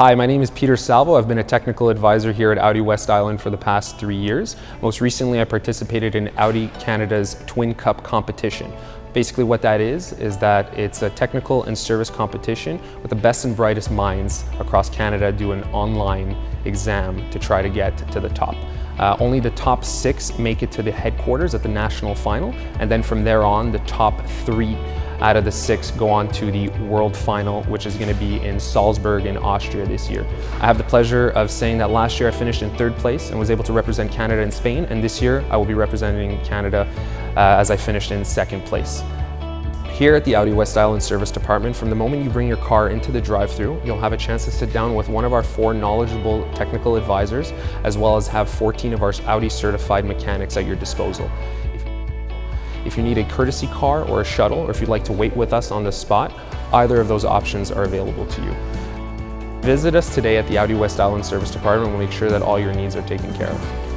Hi, my name is Peter Salvo. I've been a technical advisor here at Audi West Island for the past 3 years. Most recently, I participated in Audi Canada's Twin Cup competition. Basically what that is that it's a technical and service competition with the best and brightest minds across Canada do an online exam to try to get to the top. Only the top 6 make it to the headquarters at the national final, and then from there on, the top 3 out of the 6 go on to the world final, which is going to be in Salzburg in Austria this year. I have the pleasure of saying that last year I finished in 3rd place and was able to represent Canada and Spain, and this year I will be representing Canada as I finished in 2nd place. Here at the Audi West Island Service Department, from the moment you bring your car into the drive-thru, you'll have a chance to sit down with one of our 4 knowledgeable technical advisors, as well as have 14 of our Audi certified mechanics at your disposal. If you need a courtesy car or a shuttle, or if you'd like to wait with us on the spot, either of those options are available to you. Visit us today at the Audi West Island Service Department and we'll make sure that all your needs are taken care of.